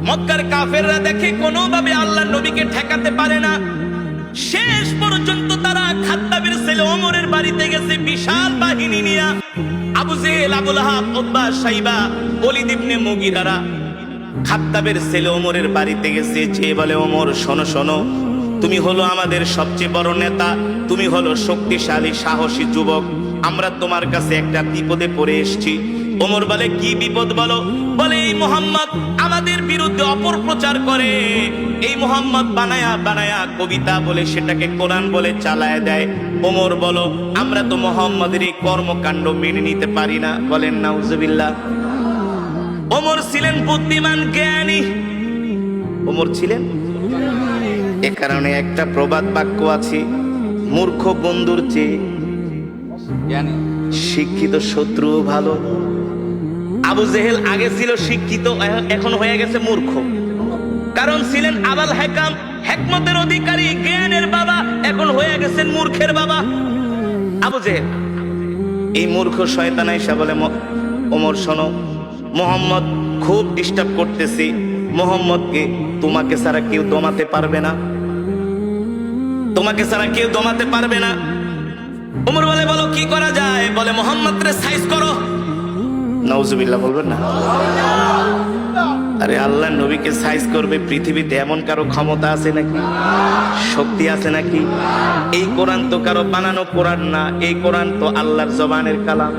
মক্কার কাফেররা দেখে কোনোভাবে আল্লাহর নবীকে ঠেকাতে পারে না। শেষ পর্যন্ত তারা খাত্তাবের ছেলে ওমরের বাড়িতে গেছে বিশাল বাহিনী নিয়ে। আবু জেহেল, আবু লাহাব, উতবা, শাইবা, ওলীদ ইবনে মুগীরারা খাত্তাবের ছেলে ওমরের বাড়িতে গেছে। যে বলে, ওমর শোনো শোনো, তুমি হলো আমাদের সবচেয়ে বড় নেতা, তুমি হলো শক্তিশালী সাহসী যুবক, আমরা তোমার কাছে একটা বিপদে পড়ে এসেছি। ওমর বলে, কি বিপদ বলো? বলে, এই মুহাম্মদ আমাদের বিরুদ্ধে অপপ্রচার করে, এই মুহাম্মদ বানায়া বানায়া কবিতা বলে সেটাকে কোরআন বলে চালায় দেয়। ওমর বলো, আমরা তো মুহাম্মাদের এই কর্মকাণ্ড মেনে নিতে পারি না। বলেন নাউজুবিল্লাহ। ওমর ছিলেন বুদ্ধিমান, জ্ঞানী। ওমর ছিলেন, এ কারণে একটা প্রবাদ বাক্য আছে, মূর্খ বন্ধুর চেয়ে শিক্ষিত শত্রু ভালো। আবু জেহেল আগে ছিল শিক্ষিত, এখন হয়ে গেছে মূর্খ। কারণ ছিলেন আবাল হেকাম, হিকমতের অধিকারী, জ্ঞানের বাবা, এখন হয়ে গেছেন মূর্খের বাবা আবু জেহেল। এই মূর্খ শয়তান আয়েশা বলে, ওমর শোনো, মুহাম্মদ খুব ডিস্টার্ব করতেছি, মুহাম্মদকে তোমাকে ছাড়া কেউ দমাতে পারবে না, তোমাকে ছাড়া কেউ দমাতে পারবে না। ওমর বলে, বলো কি করা যায়? বলে, মুহাম্মদকে সাইজ করো। নাউজুবিল্লাহ বলবেন না? আরে আল্লাহ নবীকে সাইজ করবে পৃথিবীতে এমন কারো ক্ষমতা আছে নাকি? শক্তি আছে নাকি? এই কোরআন তো কারো বানানো কোরআন না, এই কোরআন তো আল্লাহর জবানের কালাম।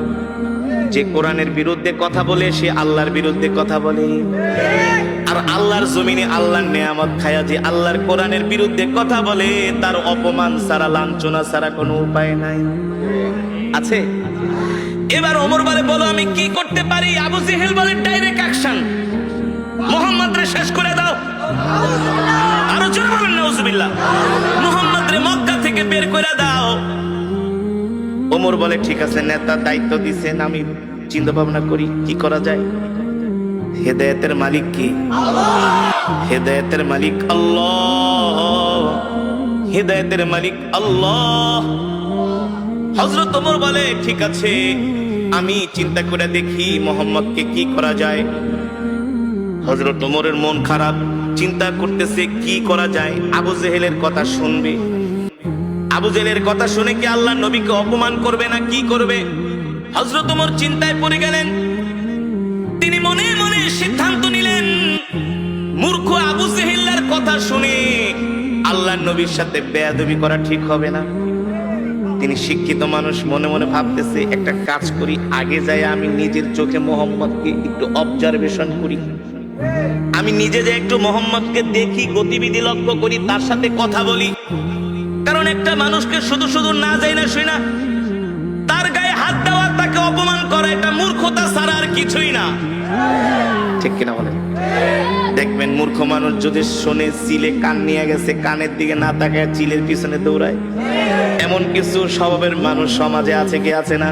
যে কোরআনের বিরুদ্ধে কথা বলে সে আল্লাহর বিরুদ্ধে কথা বলে। আর আল্লাহর জমিনে আল্লাহর নেয়ামত খায়া যে আল্লাহর কোরআনের বিরুদ্ধে কথা বলে, তার অপমান ছাড়া, লাঞ্ছনা ছাড়া কোনো উপায় নাই। আছে? এবার ওমর বলে, বলো আমি কি করতে পারি? আবু জেহেল বলে, ডাইরেক্ট অ্যাকশন, মুহাম্মদরে শেষ করে দাও। আরো জোরে বলেন নাউজুবিল্লাহ। মুহাম্মদরে মক্কা থেকে বের করে দাও। ওমর বলে, ঠিক আছে, নেতা দায়িত্ব দিছেন, আমি চিন্তা ভাবনা করি কি করা যায়। হেদায়েতের মালিক কি? হেদায়েতের মালিক আল্লাহ, হেদায়েতের মালিক আল্লাহ। হযরত ওমর বলে, ঠিক আছে, আমি চিন্তা করে দেখি মুহাম্মদকে কি করা যায়। হযরত ওমরের মন খারাপ, চিন্তা করতেছে কি করা যায়। আবু জেহেলের কথা শুনবে, আবু জেহেলের কথা শুনে কি আল্লাহ নবীকে অপমান করবে না কি করবে? হযরত ওমর চিন্তায় পড়ে গেলেন। তিনি মনে মনে সিদ্ধান্ত নিলেন, মূর্খ আবু জেহেলের কথা শুনে আল্লাহ নবীর সাথে বেয়াদবি করা ঠিক হবে না। তিনি শিক্ষিত মানুষ, মনে মনে ভাবতেছে, একটা কাজ করি, আগে যাই আমি নিজের চোখে মুহাম্মদকে একটু অবজারভেশন করি, আমি নিজে যে একটু মুহাম্মদকে দেখি, গতিবিধি লক্ষ্য করি, তার সাথে কথা বলি। কারণ একটা মানুষকে শুধু শুধু না যাই না শুই না তার গায়ে হাত দেওয়া, তাকে অপমান করা, এটা মূর্খতা ছাড়া আর কিছুই না। ঠিক কিনা বলেন? দেখবেন মূর্খ মানুষ যদি শোনে চিলে কান নিয়ে গেছে, কানের দিকে না তাকায় চিলের পিছনে দৌড়ায়। এমন কিছু স্বভাবের মানুষ সমাজে আছে কি আছে না?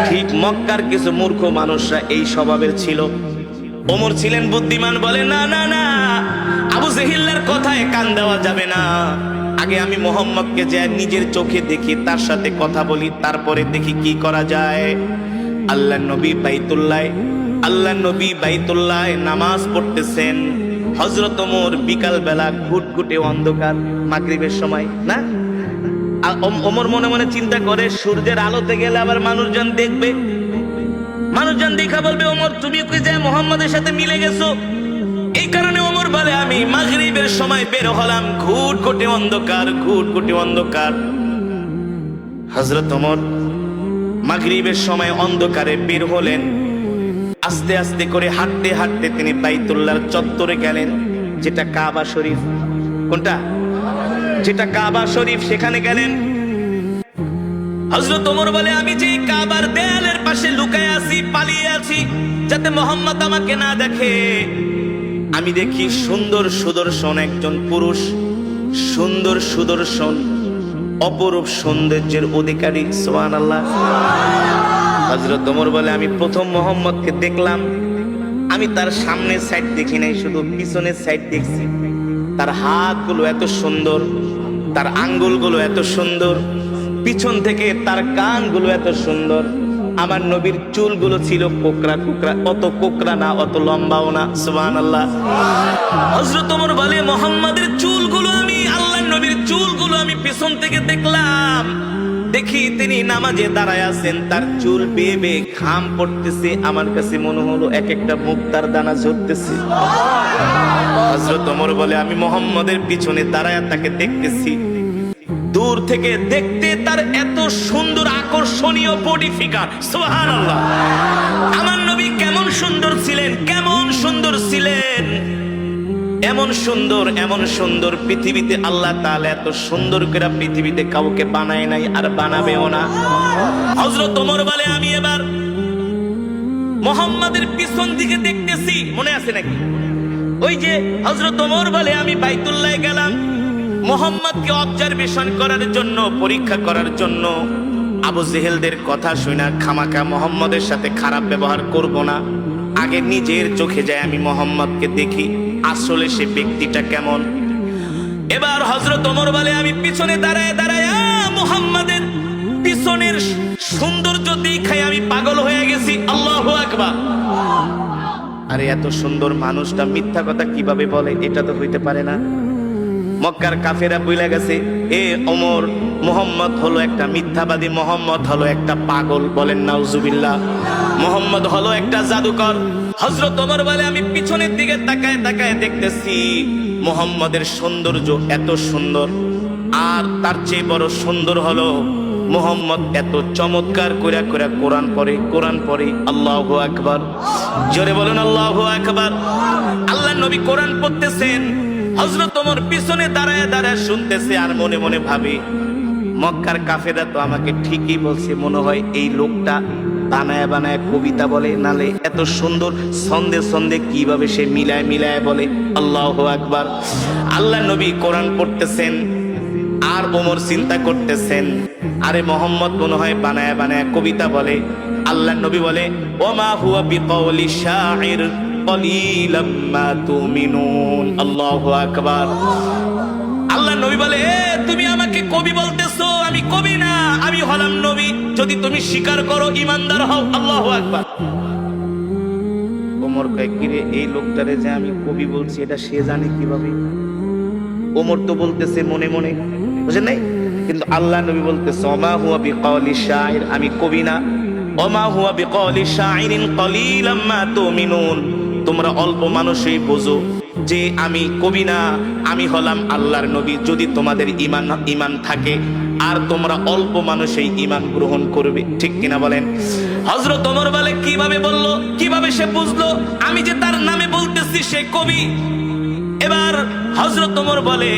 ঠিক মক্কার কিছু মূর্খ মানুষরা এই স্বভাবের ছিল। ওমর ছিলেন বুদ্ধিমান, বলে, না না না, আবু জেহেলের কথায় কান দেওয়া যাবে না। আগে আমি মুহাম্মদকে যে নিজের চোখে দেখি, তার সাথে কথা বলি, তারপরে দেখি কি করা যায়। আল্লাহ নবী বাইতুল্লাহ নামাজ পড়তেছেন। হযরত ওমর বিকাল বেলা, ঘুটঘুটে অন্ধকার, মাগরিবের সময় না, ওমর মনে মনে চিন্তা করে, সূর্যের আলোতে গেলে আবার মানুষজন দেখবে, মানুষজন দেখা বলবে, ওমর তুমি কি যে মুহাম্মদের সাথে মিলে গেছো। এই কারণে ওমর বলে, আমি মাগরিবের সময় বের হলাম, ঘুটঘুটে অন্ধকার, ঘুটঘুটে অন্ধকার। হযরত ওমর মাগরিবের সময় অন্ধকারে বের হলেন। আস্তে আস্তে করে হাঁটতে হাঁটতে তিনি বাইতুল্লাহর চত্বরে গেলেন, যেটা কাবা শরীফ। কোনটা? যেটা কাবা শরীফ, সেখানে গেলেন। হযরত ওমর বলে, আমি যে কাবার দেয়ালের পাশে লুকায় আছি, পালিয়ে আছি, যাতে মুহাম্মদ আমাকে না দেখে। আমি দেখি সুন্দর সুদর্শন একজন পুরুষ, সুন্দর সুদর্শন, অপরূপ সৌন্দর্যের অধিকারী। সুবহানাল্লাহ। হযরত ওমর বলে, আমি প্রথম মুহাম্মদকে দেখলাম, আমি তার সামনের সাইড দেখি নাই, শুধু পিছনের সাইড দেখছি। তার হাতগুলো এত সুন্দর, তার আঙ্গুলগুলো এত সুন্দর, পিছন থেকে তার কানগুলো এত সুন্দর। আমার নবীর চুলগুলো ছিল কোকড়া কোকড়া, অত কোকড়া না, অত লম্বাও না। সুবহানাল্লাহ। হযরত ওমর বলে মুহাম্মাদের চুলগুলো আমি, আল্লাহর নবীর চুলগুলো আমি পিছন থেকে দেখলাম, দেখি তিনি নামাজে দাঁড়ায় আছেন, তার চুল বেয়ে বেয়ে ঘাম পড়তেছে। আমার কাছে মনে হলো এক একটা মুক্তার দানা ঝরতেছে। হযরত ওমর বলে আমি মুহাম্মাদের পিছনে দাঁড়ায় তাকে দেখতেছি, দূর থেকে দেখতে তার এত সুন্দর আকর্ষণীয় বডি ফিগার। সুবহানাল্লাহ। আমার নবী কেমন সুন্দর ছিলেন, কেমন সুন্দর ছিলেন, এমন সুন্দর, এমন সুন্দর পৃথিবীতে আল্লাহ তাআলা এত সুন্দর করে পৃথিবীতে কাউকে বানায় নাই, আর বানাবেও না। হযরত ওমর বলে আমি এবার মুহাম্মাদের পিছন দিকে দেখতেছি, মনে আছে নাকি? ওই যে হযরত ওমর বলে আমি বাইতুল্লাহে গেলাম মুহাম্মদকে অবজারভেশন করার জন্য, পরীক্ষা করার জন্য। আবু জেহেলদের কথা শুনে খামাকা মুহাম্মদের সাথে খারাপ ব্যবহার করব না, আগে নিজের চোখে যায় আমি মুহাম্মদকে দেখি আসলে সে ব্যক্তিটা কেমন। এবার হযরত ওমর বলে আমি পিছনে দাঁড়ায় দাঁড়ায় মুহাম্মাদের পিছনের সৌন্দর্য দেখায় আমি পাগল হয়ে গেছি। আল্লাহু আকবার। আরে এত সুন্দর মানুষটা মিথ্যা কথা কিভাবে বলে? এটা তো হইতে পারে না। মক্কার কাফেরা বইলা গেছে এ ওমর, মুহাম্মদ হলো একটা মিথ্যাবাদী, মুহাম্মদ হলো একটা পাগল। বলেন নাউজুবিল্লাহ। মুহাম্মদ হলো একটা জাদুকর। হযরত ওমর বলে আমি পিছনের দিকে তাকায় তাকায় দেখতেছি মুহাম্মদের সৌন্দর্য এত সুন্দর, আর তার চেয়ে বড় সুন্দর হলো মুহাম্মদ এত চমৎকার কইরা কইরা কোরআন পড়ে, কোরআন পড়ে। আল্লাহু আকবার। জোরে বলেন আল্লাহু আকবার। আল্লাহর নবী কোরআন পড়তেছেন, হযরত ওমর পিছনে দাঁড়ায় দাঁড়ায় শুনতেছে, আর মনে মনে ভাবে মক্কার কাফেররা তো আমাকে ঠিকই বলছে, মনে হয় এই লোকটা বানায় বানায় কবিতা বলে, নালে এত সুন্দর ছন্দে ছন্দে কিভাবে সে মিলায় মিলায় বলে। আল্লাহু আকবার। আল্লাহ নবী কোরআন পড়তেছেন, আর ওমর চিন্তা করতেছেন আরে মুহাম্মদ মনে হয় বানায় বানায় কবিতা বলে। আল্লাহ নবী বলে ওমা হুয়া বিকাউলি শাইর কলিলাম মা তুমিনুন। আল্লাহু আকবার। আল্লাহ নবী বলে তুমি আমাকে কবি বলতেছো, আমি কবি না, আমি হলাম নবী। যদি তুমি স্বীকার করো ঈমানদার হও। আল্লাহু আকবার। ওমর কয় কিরে এই লোকটারে যে আমি কবি বলছি এটা সে জানে কিভাবে? ওমর তো বলতেছে মনে মনে, বুঝেন নাই? কিন্তু আল্লাহ নবী বলতেছে ওমা হুয়া বিকাউলি শাইর, আমি কবি না। ওমা হুয়া বিকাউলি শাইরিন কলিলাম মা তুমিনুন। তোমরা অল্প মানুষই বোঝো যে আমি কবি না, আমি হলাম আল্লাহর নবী। যদি তোমাদের ঈমান থাকে, আর তোমরা অল্প মানুষই ঈমান গ্রহণ করবে। ঠিক কিনা বলেন? হযরত ওমর বলে কিভাবে বললো, কিভাবে সে বুঝলো আমি যে তার নামে বলতেছি সে কবি? এবার হযরত ওমর বলে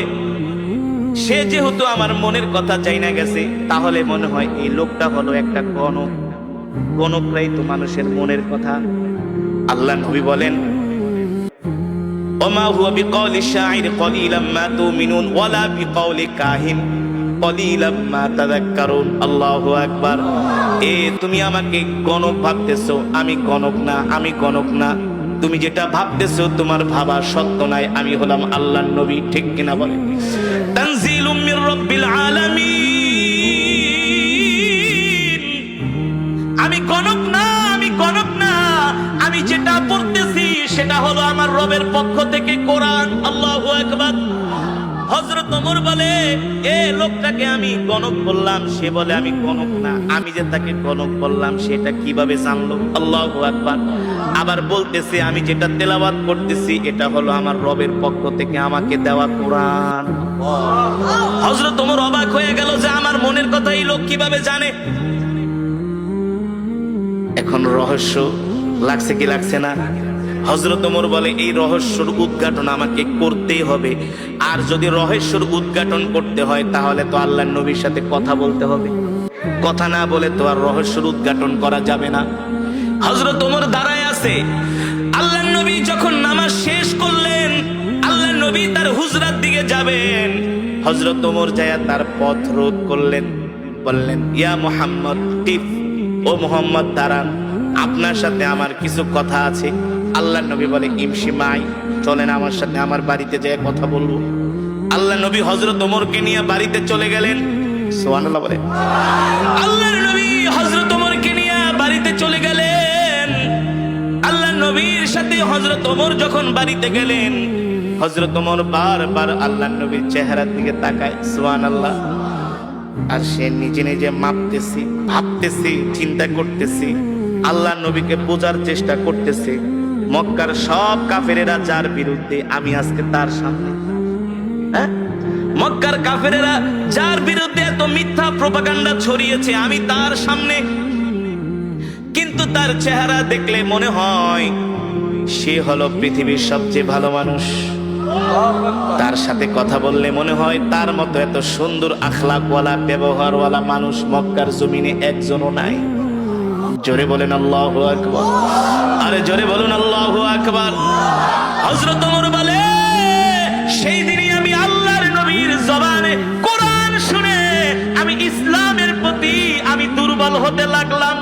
সে যেহেতু আমার মনের কথা চাইনা গেছে, তাহলে মনে হয় এই লোকটা হলো একটা গণক। গণকরাই তো মানুষের মনের কথা। আল্লাহ নবী বলেন ওমা হুয়া বিকাউলি শাইর কলিলাম মা তুমিনুন ওয়ালা বিকাউলি কাহিন কলিলাম মা তাযাক্কারুন। আল্লাহু আকবার। তুমি আমাকে গণক ভাবতেছো, আমি গণক না, আমি গণক না। তুমি যেটা ভাবতেছো তোমার ভাবা সত্য নাই, আমি হলাম আল্লাহর নবী। ঠিক কিনা বলেন? তানজিলুম মির রাব্বিল আলামিন। আমি গণক না, আমি গণক না, আমি যেটা পড়তেছি সেটা হলো আমার রবের পক্ষ থেকে কোরআন। আল্লাহু আকবার। হযরত ওমর বলে এ লোকটাকে আমি গণক বললাম, সে বলে আমি গণক না, আমি যে তাকে গণক বললাম সেটা কিভাবে জানলো? আল্লাহু আকবার। আবার বলতেছে আমি যেটা তেলাওয়াত করতেছি এটা হলো আমার রবের পক্ষ থেকে আমাকে দেওয়া কোরআন। হযরত ওমর অবাক হয়ে গেল যে আমার মনের কথা এই লোক কিভাবে জানে। এখন রহস্য লাগছে কি লাগছে না? হযরত ওমর বলে এই রহস্যর উদ্ঘাটন আমাকে করতেই হবে, আর যদি রহস্যর উদ্ঘাটন করতে হয় তাহলে তো আল্লাহর নবীর সাথে কথা বলতে হবে। কথা না বলে তো আর রহস্যর উদ্ঘাটন করা যাবে না। হযরত ওমর দাঁড়ায় আছে। আল্লাহর নবী যখন নামাজ শেষ করলেন, আল্লাহর নবী তার হুজরার দিকে যাবেন। হযরত ওমর যায়া তার পথ রোধ করলেন, বললেন ইয়া মুহাম্মদ কিফ, ও মুহাম্মদ দাঁড়ান, আপনার সাথে আমার কিছু কথা আছে। আল্লাহর নবী বলে ইমশি মাই, চলেন আমার সাথে আমার বাড়িতে যেয়ে কথা বলবো। আল্লাহর নবী হযরত ওমরকে নিয়ে বাড়িতে চলে গেলেন। সুবহানাল্লাহ বলে। আল্লাহর নবী হযরত ওমরকে নিয়ে বাড়িতে চলে গেলেন। আল্লাহ নবীর সাথে হযরত ওমর যখন বাড়িতে গেলেন, হযরত ওমর বারবার আল্লাহ নবীর চেহারার দিকে তাকায়, সুবহানাল্লাহ। আর সে নিজে নিজে মাপতেছি, ভাবতেছি, চিন্তা করতেছি, আল্লাহ নবীকে বোঝার চেষ্টা করতেছে। মক্কার সব কাফেরেরা যার বিরুদ্ধে, আমি আজকে তার সামনে। হ্যাঁ, মক্কার কাফেরেরা যার বিরুদ্ধে এত মিথ্যা প্রোপাগান্ডা ছড়িয়েছে, আমি তার সামনে। কিন্তু তার চেহারা দেখলে মনে হয় সে হলো পৃথিবীর সবচেয়ে ভালো মানুষ। তার সাথে কথা বললে মনে হয় তার মতো এত সুন্দর আখলাকওয়ালা, ব্যবহারওয়ালা মানুষ মক্কার জমিনে একজনও নাই। জোরে বলেন আল্লাহু আকবার। আরে জোরে বলুন আল্লাহু আকবার। হযরত ওমর বলে, সেই দিনই আমি আল্লাহর নবীর জবানে কোরআন শুনে আমি ইসলামের প্রতি আমি দুর্বল হতে লাগলাম।